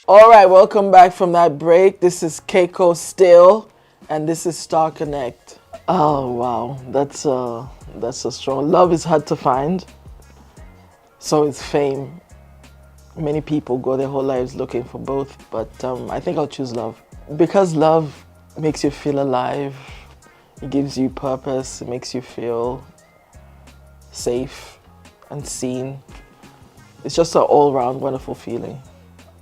All right, welcome back from that break. This is Keko still, and this is Star Connect. Oh wow, that's a strong. Love is hard to find. So is fame. Many people go their whole lives looking for both, but I think I'll choose love because love makes you feel alive. It gives you purpose. It makes you feel safe and seen. It's just an all-round wonderful feeling.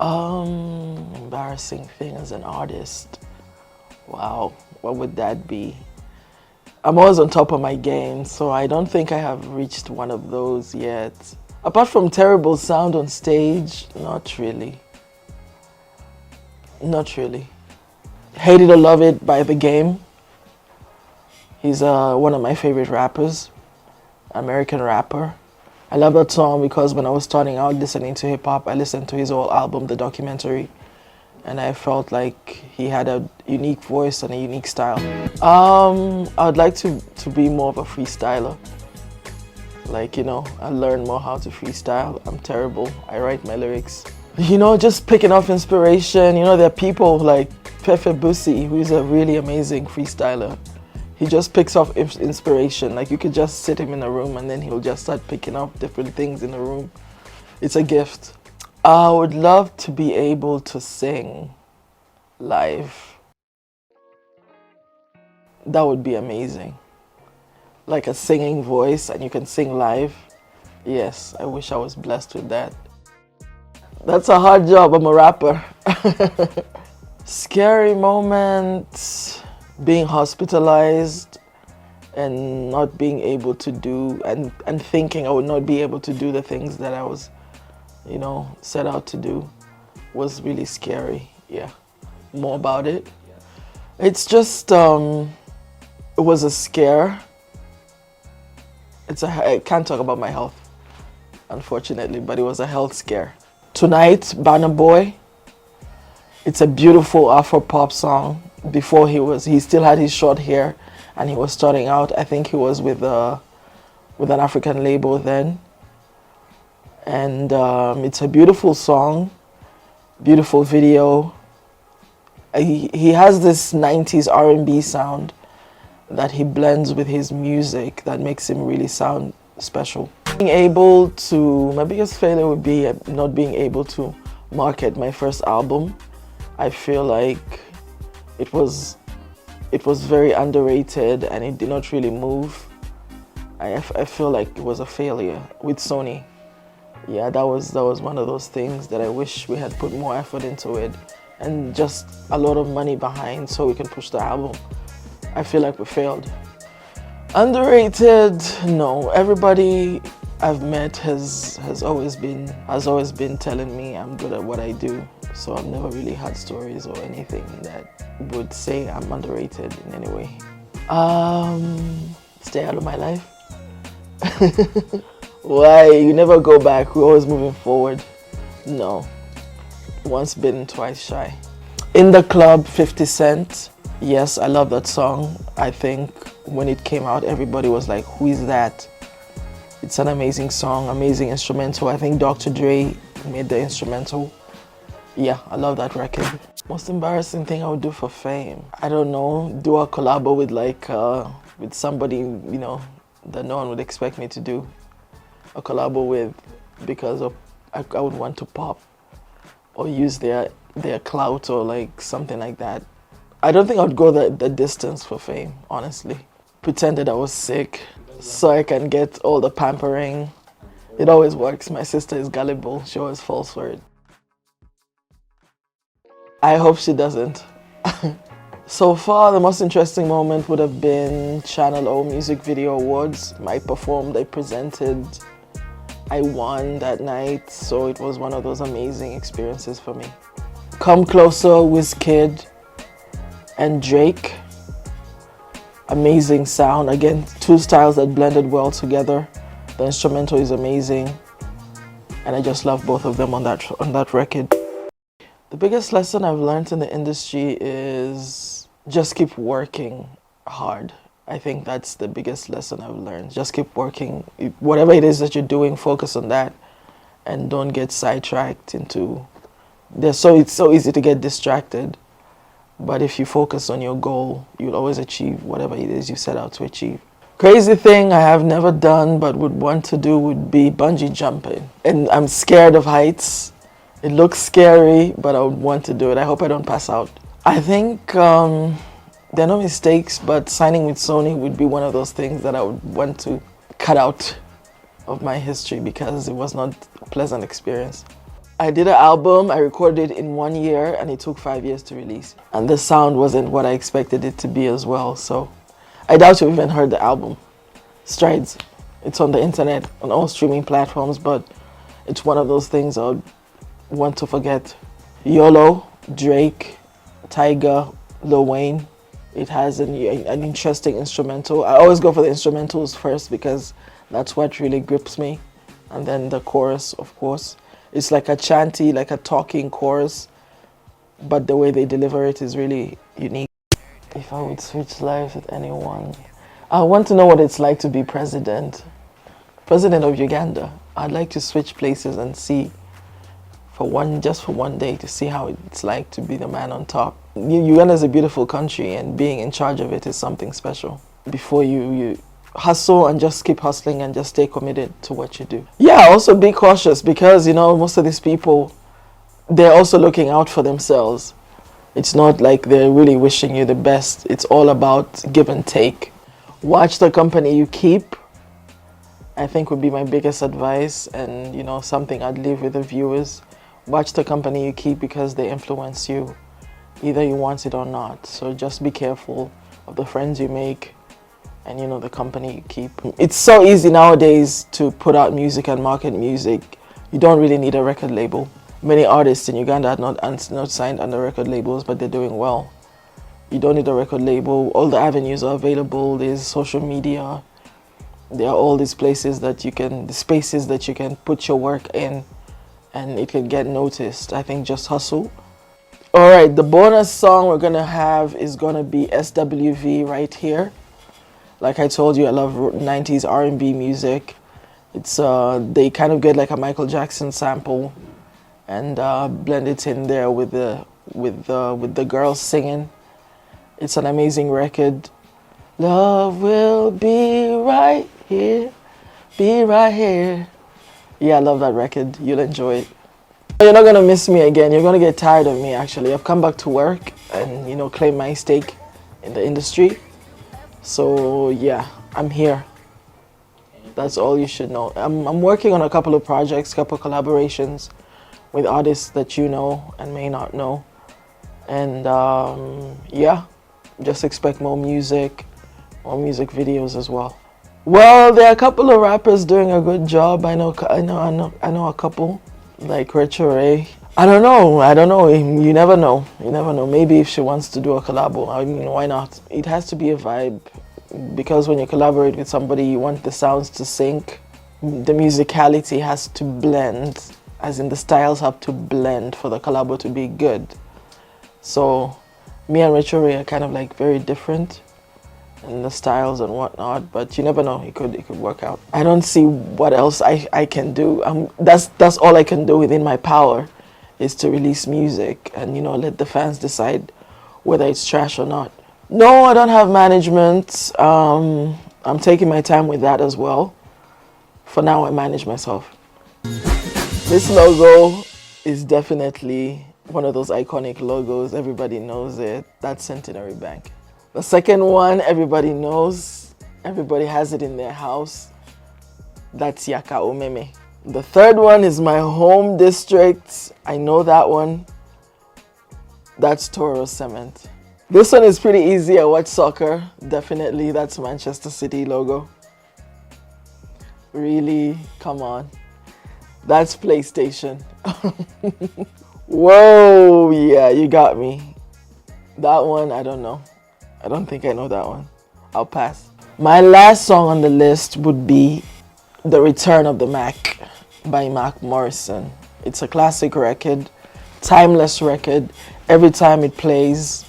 Embarrassing thing as an artist. Wow, what would that be? I'm always on top of my game, so I don't think I have reached one of those yet. Apart from terrible sound on stage, not really. Not really. Hate It or Love It by The Game. He's one of my favorite rappers, American rapper. I love that song because when I was starting out listening to hip hop, I listened to his whole album, The Documentary, and I felt like he had a unique voice and a unique style. I would like to be more of a freestyler. Like, I learn more how to freestyle. I'm terrible. I write my lyrics. Just picking off inspiration. There are people like Pefe Busi, who is a really amazing freestyler. He just picks off inspiration. Like, you could just sit him in a room and then he'll just start picking up different things in the room. It's a gift. I would love to be able to sing live. That would be amazing. Like a singing voice and you can sing live. Yes, I wish I was blessed with that. That's a hard job. I'm a rapper. Scary moments. Being hospitalized and not being able to do and thinking I would not be able to do the things that I was set out to do was really scary. Yeah, more about it. It's just it was a scare. I can't talk about my health, unfortunately, but it was a health scare. Tonight, Burna Boy. It's a beautiful Afro pop song. Before he still had his short hair and he was starting out. I think he was with an African label then. And it's a beautiful song, beautiful video. He has this 90s R&B sound that he blends with his music that makes him really sound special. My biggest failure would be not being able to market my first album. I feel like it was very underrated and it did not really move. I feel like it was a failure with Sony. Yeah, that was one of those things that I wish we had put more effort into it and just a lot of money behind so we can push the album. I feel like we failed. Underrated? No. Everybody I've met has always been telling me I'm good at what I do. So I've never really had stories or anything that would say I'm underrated in any way. Stay out of my life. Why? You never go back. We're always moving forward. No. Once bitten, twice shy. In the Club, 50 Cent. Yes, I love that song. I think when it came out, everybody was like, who is that? It's an amazing song, amazing instrumental. I think Dr. Dre made the instrumental. Yeah, I love that record. Most embarrassing thing I would do for fame? I don't know, do a collab with somebody, that no one would expect me to do a collab with because I would want to pop or use their clout or like something like that. I don't think I would go the distance for fame, honestly. Pretended I was sick so I can get all the pampering. It always works. My sister is gullible. She always falls for it. I hope she doesn't. So far, the most interesting moment would have been Channel O Music Video Awards. I performed, I presented, I won that night, so it was one of those amazing experiences for me. Come Closer, Wizkid, and Drake. Amazing sound. Again, two styles that blended well together. The instrumental is amazing, and I just love both of them on that record. The biggest lesson I've learned in the industry is just keep working hard. I think that's the biggest lesson I've learned. Just keep working. Whatever it is that you're doing, focus on that and don't get sidetracked into It's so easy to get distracted. But if you focus on your goal, you'll always achieve whatever it is you set out to achieve. Crazy thing I have never done but would want to do would be bungee jumping. And I'm scared of heights. It looks scary, but I would want to do it. I hope I don't pass out. I think there are no mistakes, but signing with Sony would be one of those things that I would want to cut out of my history because it was not a pleasant experience. I did an album, I recorded it in 1 year, and it took 5 years to release. And the sound wasn't what I expected it to be as well, so I doubt you've even heard the album. Strides. It's on the internet, on all streaming platforms, but it's one of those things I would want to forget. YOLO, Drake, Tyga, Lil Wayne. It has an interesting instrumental. I always go for the instrumentals first because that's what really grips me. And then the chorus, of course. It's like a chanty, like a talking chorus, but the way they deliver it is really unique. If I would switch lives with anyone, I want to know what it's like to be president of Uganda. I'd like to switch places and see just for one day to see how it's like to be the man on top. Uganda is a beautiful country, and being in charge of it is something special. Before you hustle and just keep hustling and just stay committed to what you do. Yeah, also be cautious because, most of these people, they're also looking out for themselves. It's not like they're really wishing you the best. It's all about give and take. Watch the company you keep, I think would be my biggest advice, and, something I'd leave with the viewers. Watch the company you keep because they influence you, either you want it or not. So just be careful of the friends you make, and the company you keep. It's so easy nowadays to put out music and market music. You don't really need a record label. Many artists in Uganda are not signed under record labels, but they're doing well. You don't need a record label. All the avenues are available. There's social media. There are all these places the spaces that you can put your work in, and it can get noticed. I think just hustle. All right, the bonus song we're gonna have is gonna be SWV right here. Like I told you, I love 90s R&B music. It's they kind of get like a Michael Jackson sample and blend it in there with the girls singing. It's an amazing record. Love will be right here, be right here. Yeah, I love that record. You'll enjoy it. You're not gonna miss me again. You're gonna get tired of me actually. I've come back to work and claim my stake in the industry. So yeah, I'm here. That's all you should know. I'm working on a couple of projects, couple of collaborations with artists that you know and may not know. And yeah, just expect more music videos as well. Well, there are a couple of rappers doing a good job. I know a couple, like Retro Ray. I don't know. You never know. Maybe if she wants to do a collabo, why not? It has to be a vibe, because when you collaborate with somebody, you want the sounds to sync. The musicality has to blend, as in the styles have to blend for the collabo to be good. So, me and Retro Ray are kind of like very different in the styles and whatnot, but you never know. It could work out. I don't see what else I can do. That's all I can do within my power, is to release music and let the fans decide whether it's trash or not. No, I don't have management. I'm taking my time with that as well. For now, I manage myself. This logo is definitely one of those iconic logos. Everybody knows it. That's Centenary Bank. The second one, everybody knows. Everybody has it in their house. That's Yaka Omeme. The third one is my home district. I know that one. That's Toro Cement. This one is pretty easy. I watch soccer. Definitely, that's Manchester City logo. Really? Come on. That's PlayStation. Whoa, yeah, you got me. That one, I don't know. I don't think I know that one. I'll pass. My last song on the list would be The Return of the Mac by Mac Morrison. It's a classic record, timeless record. Every time it plays,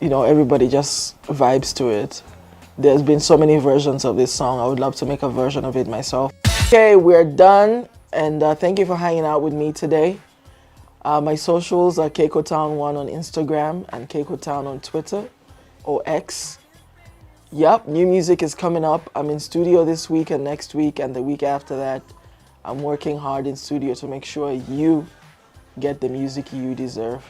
everybody just vibes to it. There's been so many versions of this song. I would love to make a version of it myself. Okay, we're done, and thank you for hanging out with me today. My socials are Keko Town 1 on Instagram and Keko Town on Twitter or X. Yep, new music is coming up. I'm in studio this week and next week and the week after that. I'm working hard in studio to make sure you get the music you deserve.